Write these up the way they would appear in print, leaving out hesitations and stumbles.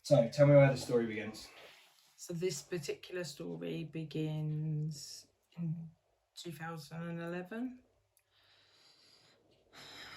So tell me where the story begins. So this particular story begins in 2011.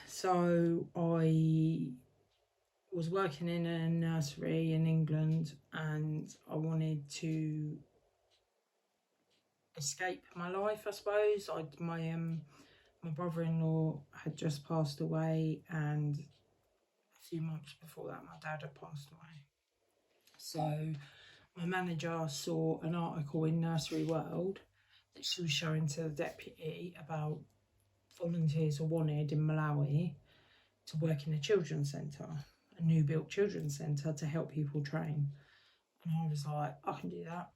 So I was working in a nursery in England and I wanted to escape my life, I suppose. My brother-in-law had just passed away, and a few months before that my dad had passed away. So my manager saw an article in Nursery World that she was showing to the deputy about volunteers are wanted in Malawi to work in a children's centre, a new built children's centre to help people train. And I was like, I can do that.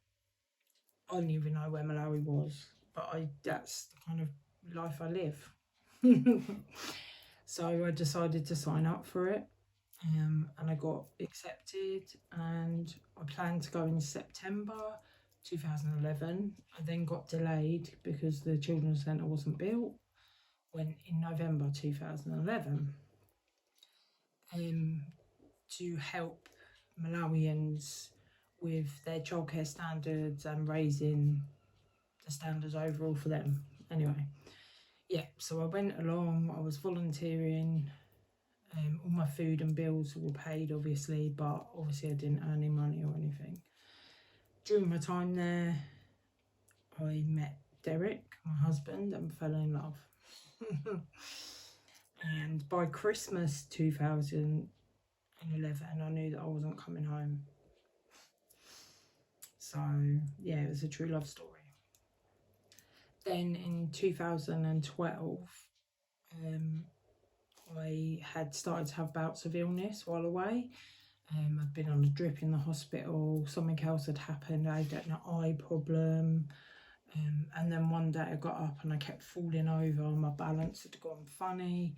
I didn't even know where Malawi was, but that's the kind of life I live. So I decided to sign up for it, and I got accepted, and I planned to go in September 2011. I then got delayed because the children's centre wasn't built. Went in November 2011 to help Malawians with their childcare standards and raising the standards overall for them. Anyway, yeah, so I went along, I was volunteering, all my food and bills were paid obviously, but obviously I didn't earn any money or anything. During my time there, I met Derek, my husband, and fell in love. And by Christmas 2011, I knew that I wasn't coming home. So yeah, it was a true love story. Then in 2012, I had started to have bouts of illness while away. I'd been on a drip in the hospital, something else had happened, I had an eye problem. And then one day I got up and I kept falling over, my balance had gone funny.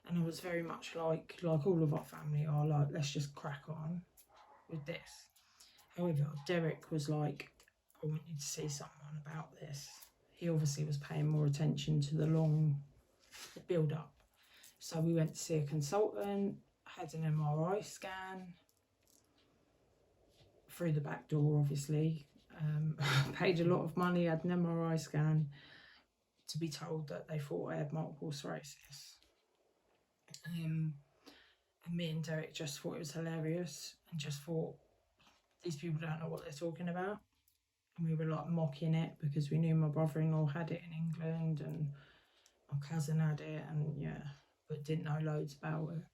And I was very much like all of our family are, like, let's just crack on with this. However, Derek was like, I want you to see someone about this. He obviously was paying more attention to the build up. So we went to see a consultant, had an MRI scan through the back door, obviously. Paid a lot of money, had an MRI scan, to be told that they thought I had multiple sclerosis. And me and Derek just thought it was hilarious and just thought, these people don't know what they're talking about. And we were like mocking it because we knew my brother-in-law had it in England and my cousin had it, and yeah, but didn't know loads about it.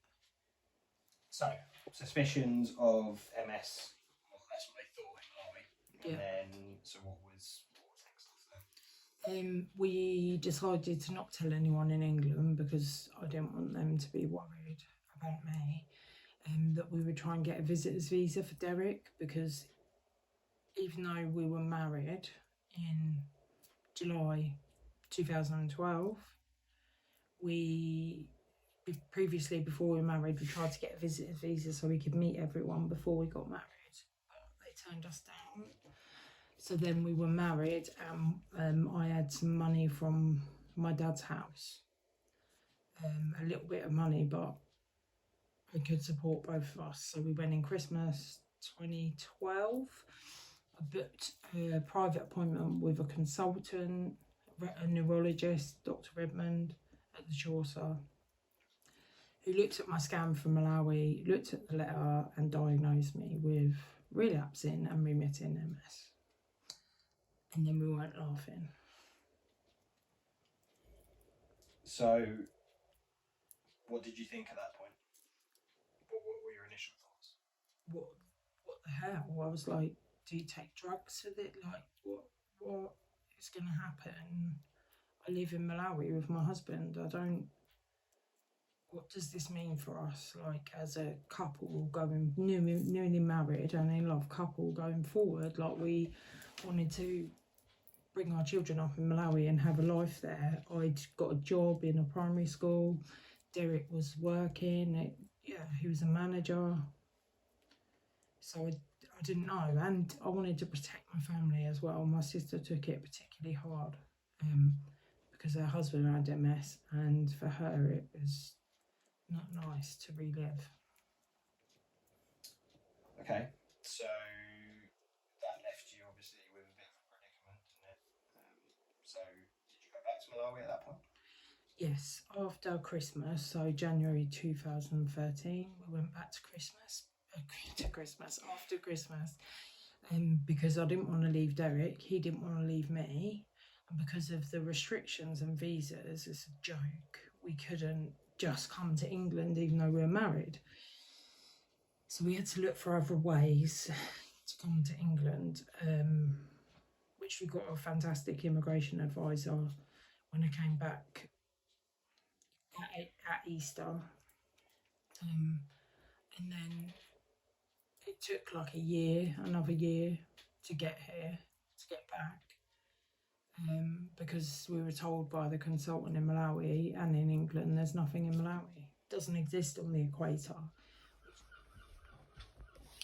So, suspicions of MS. Well, that's what they thought in Malawi. And then, so what was next after that? We decided to not tell anyone in England because I didn't want them to be worried about me. That we would try and get a visitor's visa for Derek, because even though we were married in July 2012, previously, before we were married, we tried to get a visitor's visa so we could meet everyone before we got married, but they turned us down. So then we were married, and I had some money from my dad's house, a little bit of money, but I could support both of us. So we went in Christmas 2012. I booked a private appointment with a consultant, a neurologist, Dr. Redmond at the Chaucer, who looked at my scan from Malawi, looked at the letter and diagnosed me with relapsing and remitting MS. And then we weren't laughing. So, what did you think at that point? What were your initial thoughts? What the hell? I was like, do you take drugs with it? Like, what is going to happen? I live in Malawi with my husband. What does this mean for us? Like, as a couple going, newly married and in love couple going forward, like, we wanted to bring our children up in Malawi and have a life there. I'd got a job in a primary school. Derek was working. He was a manager. So I didn't know, and I wanted to protect my family as well. My sister took it particularly hard because her husband had MS, and for her it was not nice to relive. Okay, So that left you obviously with a bit of a predicament, didn't it? So did you go back to Malawi at that point? Yes, after Christmas, so January 2013, we went back to Christmas, after Christmas, because I didn't want to leave Derek, he didn't want to leave me, and because of the restrictions and visas, it's a joke, we couldn't just come to England even though we were married. So we had to look for other ways to come to England, which we got a fantastic immigration advisor when I came back at Easter, and then it took like another year to get here, to get back, because we were told by the consultant in Malawi and in England there's nothing in Malawi, it doesn't exist on the equator.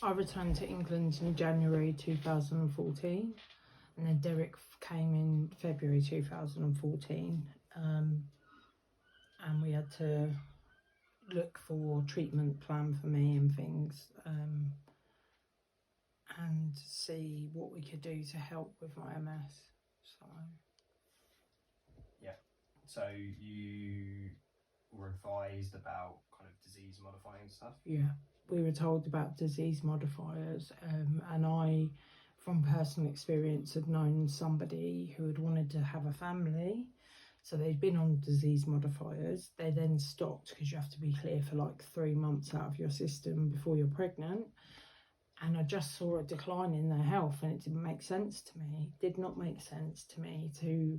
I returned to England in January 2014, and then Derek came in February 2014, and we had to look for treatment plan for me and things, and see what we could do to help with my MS. So you were advised about kind of disease modifying stuff? Yeah, we were told about disease modifiers, and I, from personal experience, had known somebody who had wanted to have a family. So they'd been on disease modifiers. They then stopped because you have to be clear for like 3 months out of your system before you're pregnant. And I just saw a decline in their health, and it didn't make sense to me. It did not make sense to me to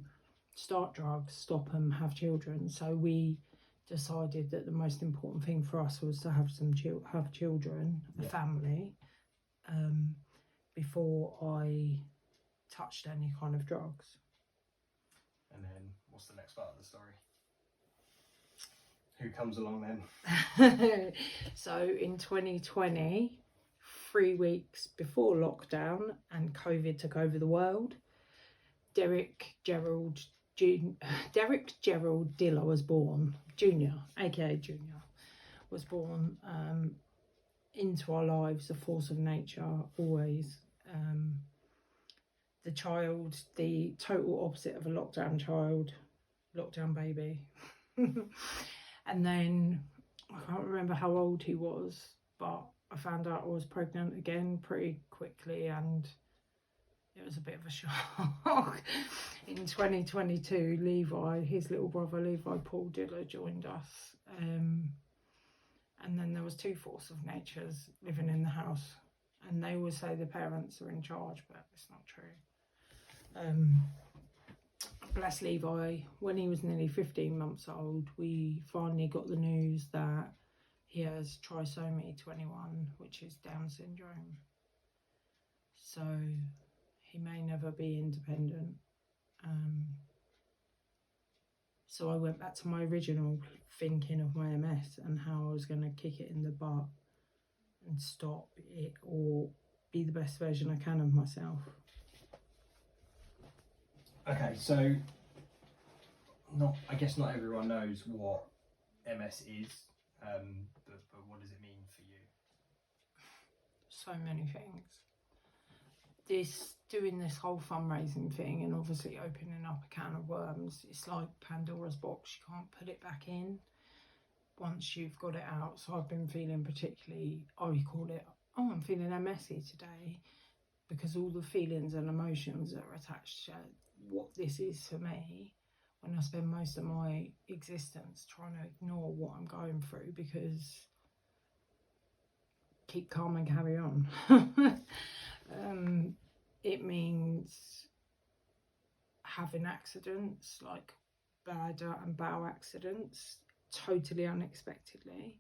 start drugs, stop them, have children. So we decided that the most important thing for us was to have children, a family, before I touched any kind of drugs. And then what's the next part of the story? Who comes along then? So in 2020, 3 weeks before lockdown and COVID took over the world, Derek Gerald Diller was born. Junior, aka Junior, was born into our lives, a force of nature, always. The child, the total opposite of a lockdown child, lockdown baby. And then I can't remember how old he was, but I found out I was pregnant again pretty quickly, and it was a bit of a shock. In 2022, Levi, his little brother Levi Paul Diller, joined us, and then there was 2 force of natures living in the house, and they always say the parents are in charge, but it's not true. Bless Levi, when he was nearly 15 months old, we finally got the news that he has trisomy 21, which is Down syndrome. So he may never be independent. So I went back to my original thinking of my MS and how I was going to kick it in the butt and stop it, or be the best version I can of myself. Okay, so I guess not everyone knows what MS is, but what does it mean for you? So many things. Doing this whole fundraising thing and obviously opening up a can of worms, it's like Pandora's box. You can't put it back in once you've got it out. So I've been feeling particularly, I'm feeling MSy today, because all the feelings and emotions that are attached to what this is for me, when I spend most of my existence trying to ignore what I'm going through, because keep calm and carry on. It means having accidents, like bladder and bowel accidents, totally unexpectedly.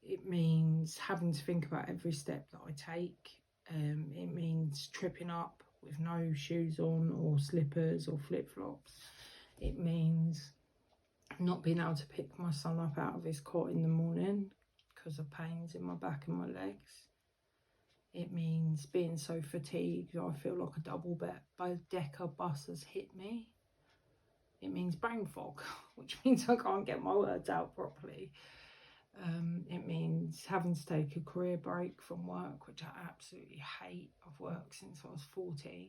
It means having to think about every step that I take. It means tripping up with no shoes on or slippers or flip-flops. It means not being able to pick my son up out of his cot in the morning because of pains in my back and my legs. It means being so fatigued I feel like a double-decker bus has hit me. It means brain fog, which means I can't get my words out properly. It means having to take a career break from work, which I absolutely hate. I've worked since I was 14.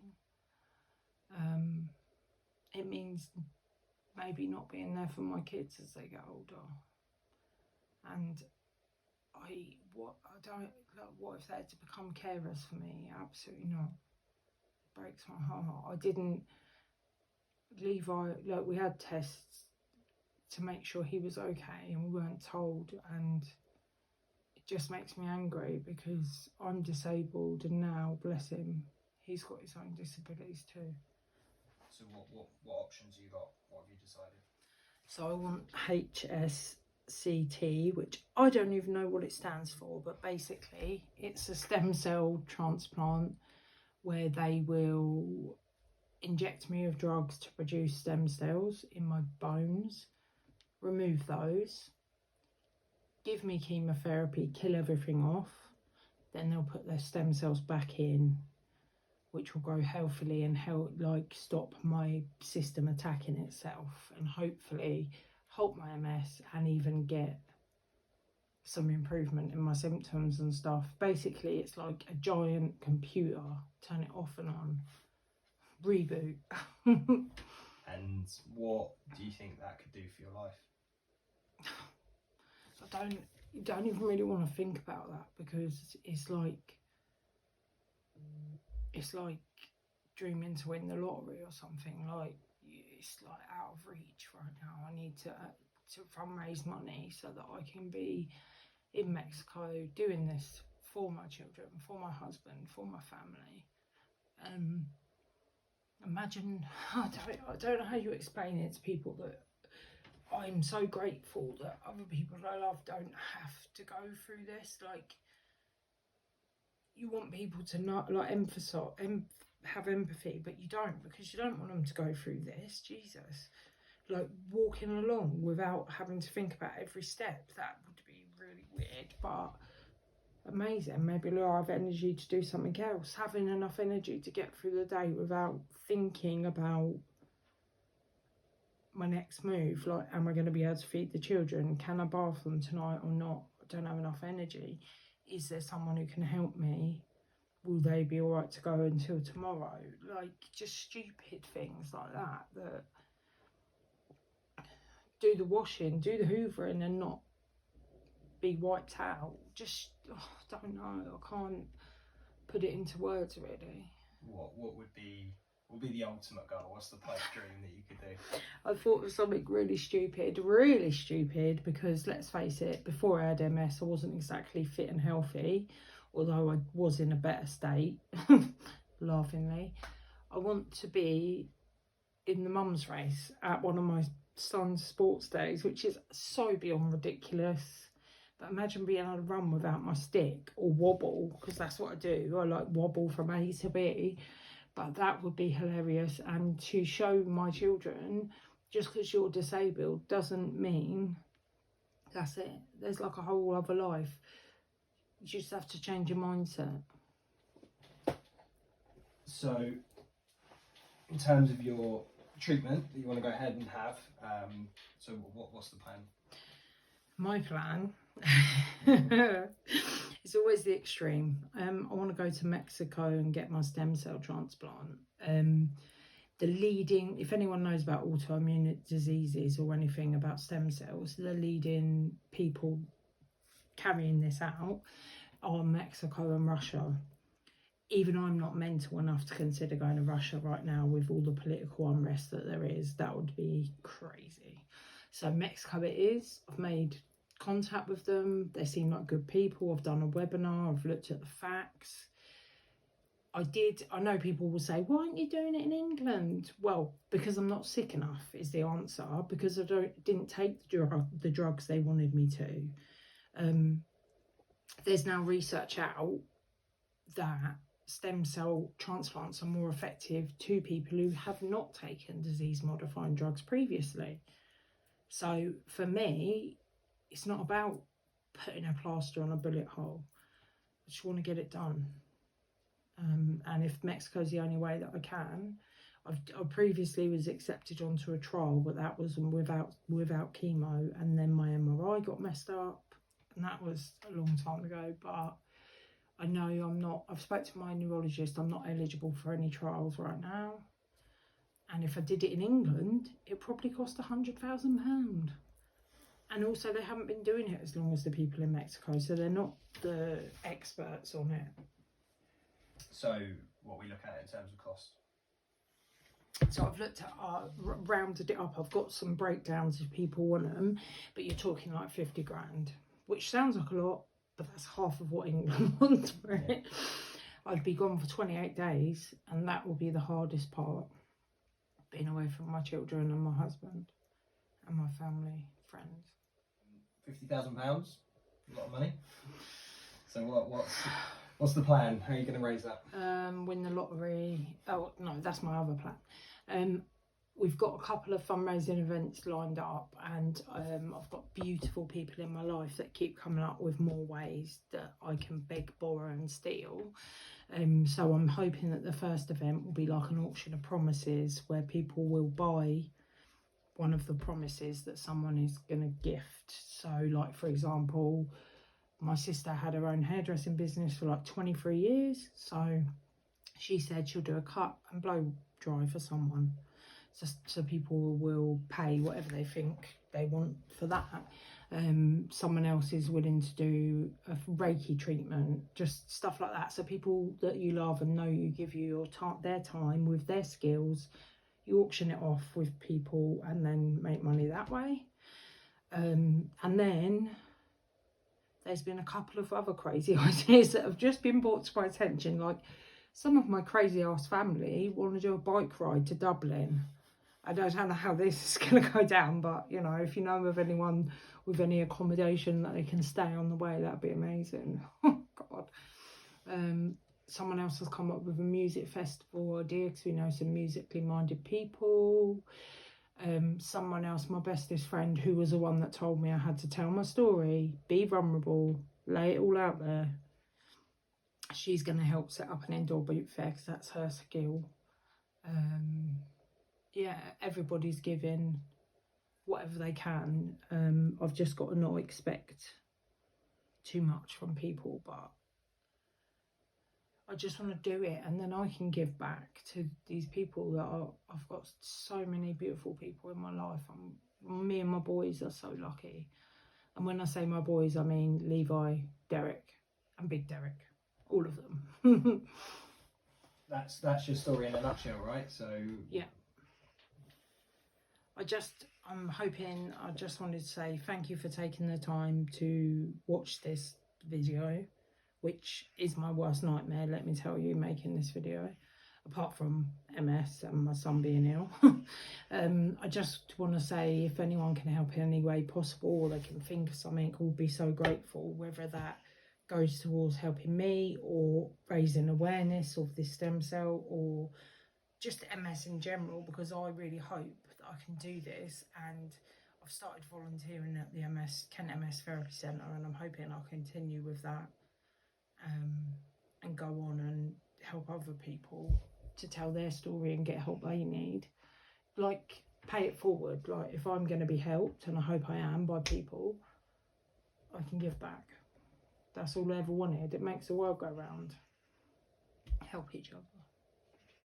It means maybe not being there for my kids as they get older. And what if they had to become carers for me? Absolutely not. It breaks my heart. I didn't Levi, like, we had tests to make sure he was okay and we weren't told, and it just makes me angry because I'm disabled and now, bless him, he's got his own disabilities too. So what options you got? What have you decided? So I want HSCT, which I don't even know what it stands for, but basically it's a stem cell transplant where they will inject me with drugs to produce stem cells in my bones, remove those, give me chemotherapy, kill everything off, then they'll put their stem cells back in, which will grow healthily and help, like, stop my system attacking itself and hopefully halt my MS and even get some improvement in my symptoms and stuff. Basically, it's like a giant computer, turn it off and on, reboot. And what do you think that could do for your life? I don't even really want to think about that, because it's like dreaming to win the lottery or something. Like, it's like out of reach right now. I need to fundraise money so that I can be in Mexico doing this for my children, for my husband, for my family. Imagine, I don't know how you explain it to people, that I'm so grateful that other people I love don't have to go through this. Like, you want people to not, like, have empathy, but you don't, because you don't want them to go through this. Jesus, like, walking along without having to think about every step, that would be really weird, but amazing. Maybe I'll have energy to do something else, having enough energy to get through the day without thinking about my next move. Like, am I going to be able to feed the children? Can I bath them tonight or not? I don't have enough energy. Is there someone who can help me? Will they be all right to go until tomorrow? Like, just stupid things like that, that do the washing, do the hoovering and not be wiped out. Just, I don't know, I can't put it into words really. What would be the ultimate goal? What's the pipe dream that you could do? I thought of something really stupid, because let's face it, before I had MS I wasn't exactly fit and healthy, although I was in a better state, laughingly. I want to be in the mum's race at one of my son's sports days, which is so beyond ridiculous. But imagine being able to run without my stick, or wobble, because that's what I do. I like wobble from A to B. But that would be hilarious. And to show my children, just because you're disabled doesn't mean that's it. There's like a whole other life. You just have to change your mindset. So, in terms of your treatment that you want to go ahead and have, so what's the plan? My plan is always the extreme. I want to go to Mexico and get my stem cell transplant. If anyone knows about autoimmune diseases or anything about stem cells, the leading people carrying this out are Mexico and Russia. Even I'm not mental enough to consider going to Russia right now with all the political unrest that there is. That would be crazy. So Mexico it is. I've made contact with them. They seem like good people. I've done a webinar. I've looked at the facts. I know people will say, why aren't you doing it in England? Well, because I'm not sick enough is the answer. Because I didn't take the drugs they wanted me to. There's now research out that stem cell transplants are more effective to people who have not taken disease modifying drugs previously. So for me, it's not about putting a plaster on a bullet hole. I just want to get it done. And if Mexico's the only way that I can, I previously was accepted onto a trial, but that was without chemo, and then my MRI got messed up. and that was a long time ago, but I know I'm not, I've spoke to my neurologist, I'm not eligible for any trials right now. And if I did it in England, it probably cost £100,000. And also they haven't been doing it as long as the people in Mexico, so they're not the experts on it. So what we look at in terms of cost? So I've looked at, rounded it up, I've got some breakdowns if people want them, but you're talking like 50 grand, which sounds like a lot, but that's half of what England wants for it. I'd be gone for 28 days, and that will be the hardest part. Being away from my children and my husband and my family, friends. £50,000, a lot of money. So what's the plan? How are you going to raise that? Win the lottery. Oh no, that's my other plan. We've got a couple of fundraising events lined up, and I've got beautiful people in my life that keep coming up with more ways that I can beg, borrow and steal. So I'm hoping that the first event will be like an auction of promises, where people will buy one of the promises that someone is going to gift. So like, for example, my sister had her own hairdressing business for like 23 years. So she said she'll do a cut and blow dry for someone. So people will pay whatever they think they want for that. Someone else is willing to do a Reiki treatment, just stuff like that. So people that you love and know you give you your their time with their skills, you auction it off with people and then make money that way. And then there's been a couple of other crazy ideas that have just been brought to my attention. Like, some of my crazy ass family want to do a bike ride to Dublin. I don't know how this is going to go down, but you know, if you know of anyone with any accommodation that they can stay on the way, that'd be amazing. Oh God. Someone else has come up with a music festival idea, because we know some musically minded people. Someone else, my bestest friend, who was the one that told me I had to tell my story, be vulnerable, lay it all out there. She's going to help set up an indoor boot fair, because that's her skill. Yeah, everybody's giving whatever they can. I've just got to not expect too much from people, but I just want to do it, and then I can give back to these people that I've got so many beautiful people in my life. Me and my boys are so lucky. And when I say my boys, I mean Levi, Derek and Big Derek, all of them. That's your story in a nutshell, right? So yeah. I'm hoping, I just wanted to say thank you for taking the time to watch this video, which is my worst nightmare, let me tell you, making this video, apart from MS and my son being ill. I just want to say, if anyone can help in any way possible, or they can think of something, we'll be so grateful, whether that goes towards helping me or raising awareness of this stem cell, or just MS in general, because I really hope that I can do this. And I've started volunteering at the Kent MS Therapy Centre, and I'm hoping I'll continue with that, and go on and help other people to tell their story and get help they need. Like, pay it forward. Like, if I'm going to be helped, and I hope I am, by people, I can give back. That's all I ever wanted. It makes the world go round. Help each other.